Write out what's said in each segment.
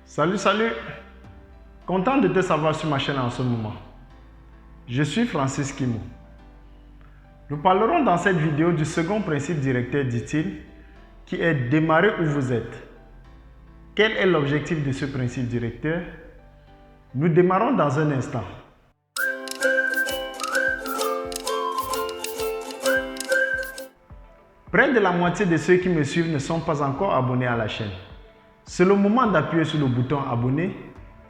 Salut! Content de te savoir sur ma chaîne en ce moment. Je suis Francis Kimo. Nous parlerons dans cette vidéo du second principe directeur d'ITIL qui est démarrer où vous êtes. Quel est l'objectif de ce principe directeur? Nous démarrons dans un instant. Près de la moitié de ceux qui me suivent ne sont pas encore abonnés à la chaîne. C'est le moment d'appuyer sur le bouton abonner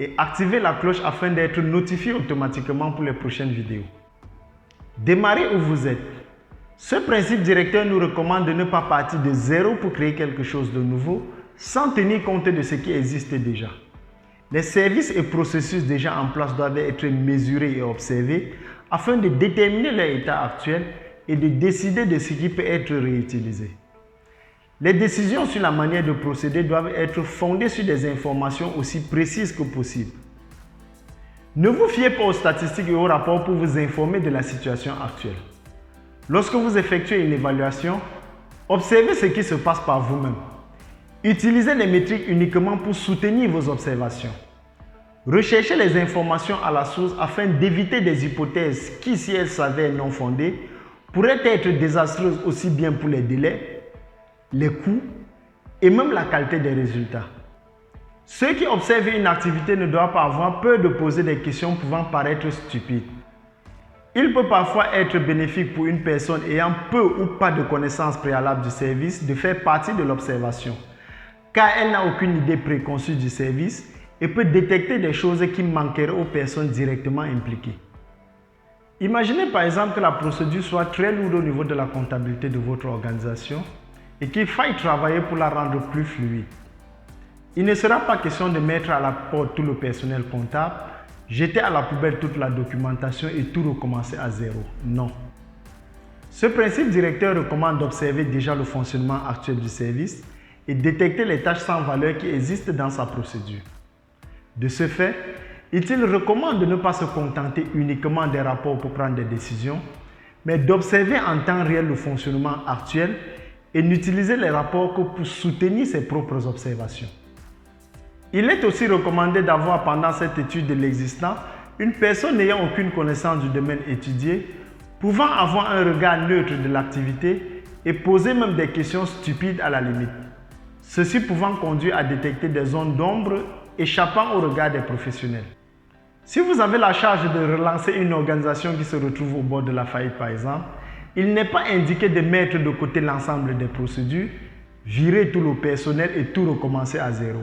et activer la cloche afin d'être notifié automatiquement pour les prochaines vidéos. Démarrez où vous êtes. Ce principe directeur nous recommande de ne pas partir de zéro pour créer quelque chose de nouveau sans tenir compte de ce qui existe déjà. Les services et processus déjà en place doivent être mesurés et observés afin de déterminer leur état actuel et de décider de ce qui peut être réutilisé. Les décisions sur la manière de procéder doivent être fondées sur des informations aussi précises que possible. Ne vous fiez pas aux statistiques et aux rapports pour vous informer de la situation actuelle. Lorsque vous effectuez une évaluation, observez ce qui se passe par vous-même. Utilisez les métriques uniquement pour soutenir vos observations. Recherchez les informations à la source afin d'éviter des hypothèses qui, si elles s'avèrent non fondées, pourraient être désastreuses aussi bien pour les délais, les coûts et même la qualité des résultats. Ceux qui observent une activité ne doivent pas avoir peur de poser des questions pouvant paraître stupides. Il peut parfois être bénéfique pour une personne ayant peu ou pas de connaissances préalables du service de faire partie de l'observation, car elle n'a aucune idée préconçue du service et peut détecter des choses qui manqueraient aux personnes directement impliquées. Imaginez par exemple que la procédure soit très lourde au niveau de la comptabilité de votre organisation et qu'il faille travailler pour la rendre plus fluide. Il ne sera pas question de mettre à la porte tout le personnel comptable, jeter à la poubelle toute la documentation et tout recommencer à zéro. Non. Ce principe directeur recommande d'observer déjà le fonctionnement actuel du service et détecter les tâches sans valeur qui existent dans sa procédure. De ce fait, il recommande de ne pas se contenter uniquement des rapports pour prendre des décisions, mais d'observer en temps réel le fonctionnement actuel et n'utiliser les rapports que pour soutenir ses propres observations. Il est aussi recommandé d'avoir pendant cette étude de l'existant une personne n'ayant aucune connaissance du domaine étudié, pouvant avoir un regard neutre de l'activité et poser même des questions stupides à la limite. Ceci pouvant conduire à détecter des zones d'ombre échappant au regard des professionnels. Si vous avez la charge de relancer une organisation qui se retrouve au bord de la faillite par exemple, il n'est pas indiqué de mettre de côté l'ensemble des procédures, virer tout le personnel et tout recommencer à zéro.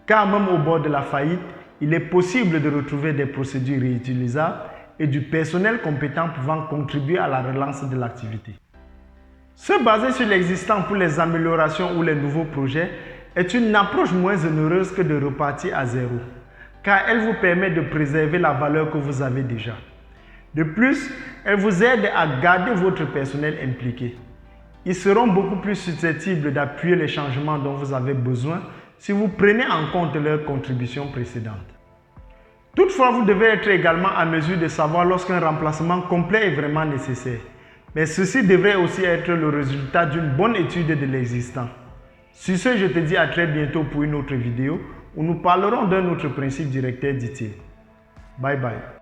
Car même au bord de la faillite, il est possible de retrouver des procédures réutilisables et du personnel compétent pouvant contribuer à la relance de l'activité. Se baser sur l'existant pour les améliorations ou les nouveaux projets est une approche moins onéreuse que de repartir à zéro, car elle vous permet de préserver la valeur que vous avez déjà. De plus, elle vous aide à garder votre personnel impliqué. Ils seront beaucoup plus susceptibles d'appuyer les changements dont vous avez besoin si vous prenez en compte leurs contributions précédentes. Toutefois, vous devez être également à mesure de savoir lorsqu'un remplacement complet est vraiment nécessaire. Mais ceci devrait aussi être le résultat d'une bonne étude de l'existant. Sur ce, je te dis à très bientôt pour une autre vidéo où nous parlerons d'un autre principe directeur d'ITIL. Bye bye.